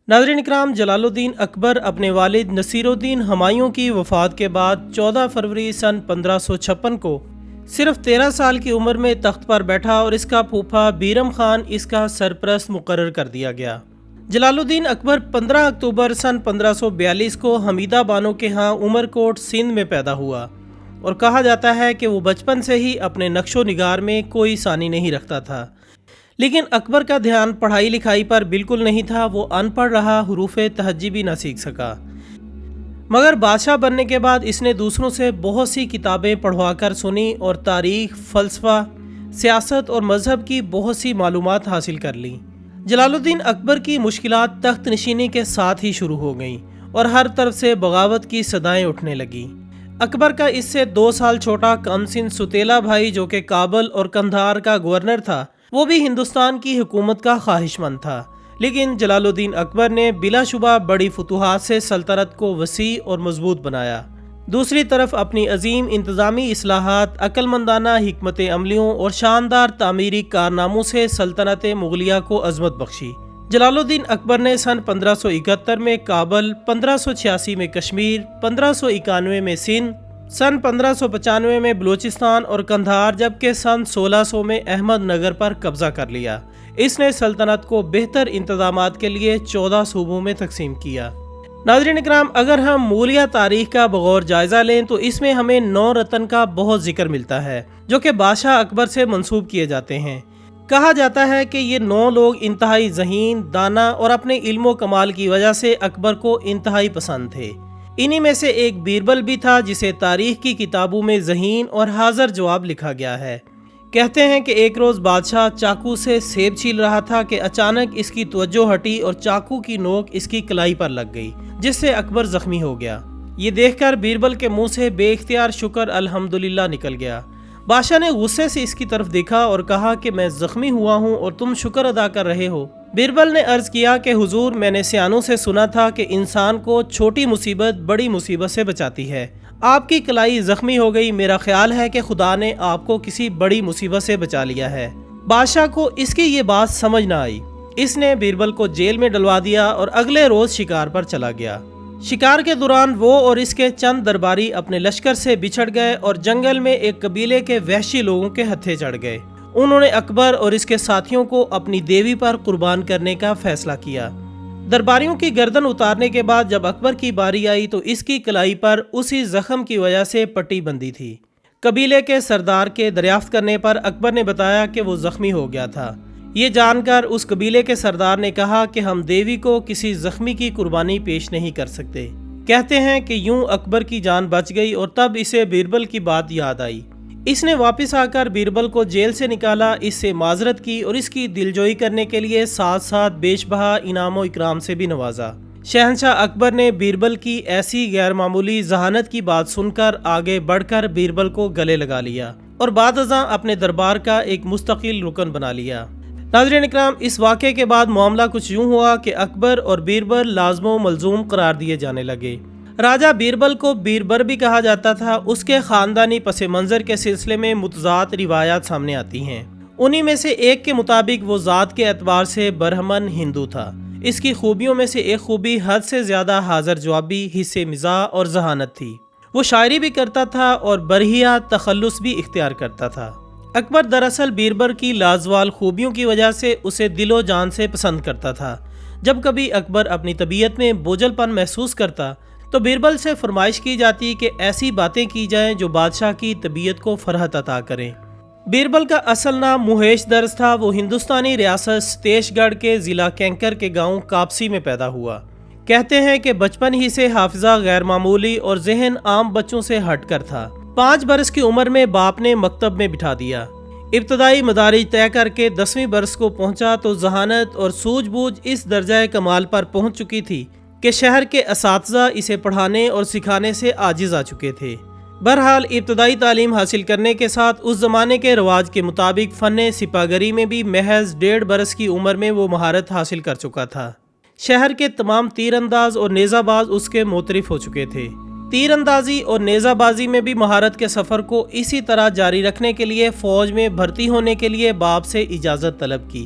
ناظرین اکرام، جلال الدین اکبر اپنے والد نصیر الدین ہمایوں کی وفات کے بعد 14 فروری سن 1556 کو صرف 13 سال کی عمر میں تخت پر بیٹھا اور اس کا پھوپھا بیرم خان اس کا سرپرست مقرر کر دیا گیا۔ جلال الدین اکبر 15 اکتوبر سن 1542 کو حمیدہ بانو کے ہاں عمر کوٹ سندھ میں پیدا ہوا، اور کہا جاتا ہے کہ وہ بچپن سے ہی اپنے نقش و نگار میں کوئی ثانی نہیں رکھتا تھا، لیکن اکبر کا دھیان پڑھائی لکھائی پر بالکل نہیں تھا۔ وہ ان پڑھ رہا، حروف تہجی بھی نہ سیکھ سکا، مگر بادشاہ بننے کے بعد اس نے دوسروں سے بہت سی کتابیں پڑھوا کر سنی اور تاریخ، فلسفہ، سیاست اور مذہب کی بہت سی معلومات حاصل کر لیں۔ جلال الدین اکبر کی مشکلات تخت نشینی کے ساتھ ہی شروع ہو گئیں اور ہر طرف سے بغاوت کی صدائیں اٹھنے لگیں۔ اکبر کا اس سے 2 سال چھوٹا کم سن ستیلا بھائی، جو کہ کابل اور قندھار کا گورنر تھا، وہ بھی ہندوستان کی حکومت کا خواہش مند تھا، لیکن جلال الدین اکبر نے بلا شبہ بڑی فتوحات سے سلطنت کو وسیع اور مضبوط بنایا۔ دوسری طرف اپنی عظیم انتظامی اصلاحات، عقل مندانہ حکمت عملیوں اور شاندار تعمیری کارناموں سے سلطنت مغلیہ کو عظمت بخشی۔ جلال الدین اکبر نے سن 1571 میں کابل، 1586 میں کشمیر، 1591 میں سندھ، سن 1595 میں بلوچستان اور قندھار، جبکہ سن 1600 میں احمد نگر پر قبضہ کر لیا۔ اس نے سلطنت کو بہتر انتظامات کے لیے 14 صوبوں میں تقسیم کیا۔ ناظرین اکرام، اگر ہم مغلیہ تاریخ کا بغور جائزہ لیں تو اس میں ہمیں 9 رتن کا بہت ذکر ملتا ہے، جو کہ بادشاہ اکبر سے منسوب کیے جاتے ہیں۔ کہا جاتا ہے کہ یہ 9 لوگ انتہائی ذہین، دانا اور اپنے علم و کمال کی وجہ سے اکبر کو انتہائی پسند تھے۔ انہی میں سے ایک بیربل بھی تھا، جسے تاریخ کی کتابوں میں ذہین اور حاضر جواب لکھا گیا ہے۔ کہتے ہیں کہ ایک روز بادشاہ چاقو سے سیب چھیل رہا تھا کہ اچانک اس کی توجہ ہٹی اور چاقو کی نوک اس کی کلائی پر لگ گئی، جس سے اکبر زخمی ہو گیا۔ یہ دیکھ کر بیربل کے منہ سے بے اختیار شکر الحمدللہ نکل گیا۔ بادشاہ نے غصے سے اس کی طرف دیکھا اور کہا کہ میں زخمی ہوا ہوں اور تم شکر ادا کر رہے ہو۔ بیربل نے عرض کیا کہ حضور، میں نے سیانوں سے سنا تھا کہ انسان کو چھوٹی مصیبت بڑی مصیبت سے بچاتی ہے۔ آپ کی کلائی زخمی ہو گئی، میرا خیال ہے کہ خدا نے آپ کو کسی بڑی مصیبت سے بچا لیا ہے۔ بادشاہ کو اس کی یہ بات سمجھ نہ آئی۔ اس نے بیربل کو جیل میں ڈلوا دیا اور اگلے روز شکار پر چلا گیا۔ شکار کے دوران وہ اور اس کے چند درباری اپنے لشکر سے بچھڑ گئے اور جنگل میں ایک قبیلے کے وحشی لوگوں کے ہتھے چڑھ گئے۔ انہوں نے اکبر اور اس کے ساتھیوں کو اپنی دیوی پر قربان کرنے کا فیصلہ کیا۔ درباریوں کی گردن اتارنے کے بعد جب اکبر کی باری آئی تو اس کی کلائی پر اسی زخم کی وجہ سے پٹی بندھی تھی۔ قبیلے کے سردار کے دریافت کرنے پر اکبر نے بتایا کہ وہ زخمی ہو گیا تھا۔ یہ جان کر اس قبیلے کے سردار نے کہا کہ ہم دیوی کو کسی زخمی کی قربانی پیش نہیں کر سکتے۔ کہتے ہیں کہ یوں اکبر کی جان بچ گئی اور تب اسے بیربل کی بات یاد آئی۔ اس نے واپس آ کر بیربل کو جیل سے نکالا، اس سے معذرت کی اور اس کی دلجوئی کرنے کے لیے ساتھ ساتھ بیش بہا انعام و اکرام سے بھی نوازا۔ شہنشاہ اکبر نے بیربل کی ایسی غیر معمولی ذہانت کی بات سن کر آگے بڑھ کر بیربل کو گلے لگا لیا اور بعد ازاں اپنے دربار کا ایک مستقل رکن بنا لیا۔ ناظرین اکرام، اس واقعے کے بعد معاملہ کچھ یوں ہوا کہ اکبر اور بیربل لازم و ملزوم قرار دیے جانے لگے۔ راجہ بیربل کو بیربر بھی کہا جاتا تھا۔ اس کے خاندانی پس منظر کے سلسلے میں متضاد روایات سامنے آتی ہیں۔ انہی میں سے ایک کے مطابق وہ ذات کے اعتبار سے برہمن ہندو تھا۔ اس کی خوبیوں میں سے ایک خوبی حد سے زیادہ حاضر جوابی، حصے مزاح اور ذہانت تھی۔ وہ شاعری بھی کرتا تھا اور برہیہ تخلص بھی اختیار کرتا تھا۔ اکبر دراصل بیربل کی لازوال خوبیوں کی وجہ سے اسے دل و جان سے پسند کرتا تھا۔ جب کبھی اکبر اپنی طبیعت میں بوجھل پن محسوس کرتا تو بیربل سے فرمائش کی جاتی کہ ایسی باتیں کی جائیں جو بادشاہ کی طبیعت کو فرحت عطا کریں۔ بیربل کا اصل نام موہیش درز تھا۔ وہ ہندوستانی ریاست ستیش گڑھ کے ضلع کینکر کے گاؤں کاپسی میں پیدا ہوا۔ کہتے ہیں کہ بچپن ہی سے حافظہ غیر معمولی اور ذہن عام بچوں سے ہٹ کر تھا۔ 5 برس کی عمر میں باپ نے مکتب میں بٹھا دیا۔ ابتدائی مدارج طے کر کے 10ویں برس کو پہنچا تو ذہانت اور سوجھ بوجھ اس درجہ کمال پر پہنچ چکی تھی کہ شہر کے اساتذہ اسے پڑھانے اور سکھانے سے عاجز آ چکے تھے۔ بہرحال ابتدائی تعلیم حاصل کرنے کے ساتھ اس زمانے کے رواج کے مطابق فن سپاگری میں بھی محض 1.5 برس کی عمر میں وہ مہارت حاصل کر چکا تھا۔ شہر کے تمام تیر انداز اور نیزہ باز اس کے معترف ہو چکے تھے۔ تیر اندازی اور نیزہ بازی میں بھی مہارت کے سفر کو اسی طرح جاری رکھنے کے لیے فوج میں بھرتی ہونے کے لیے باپ سے اجازت طلب کی۔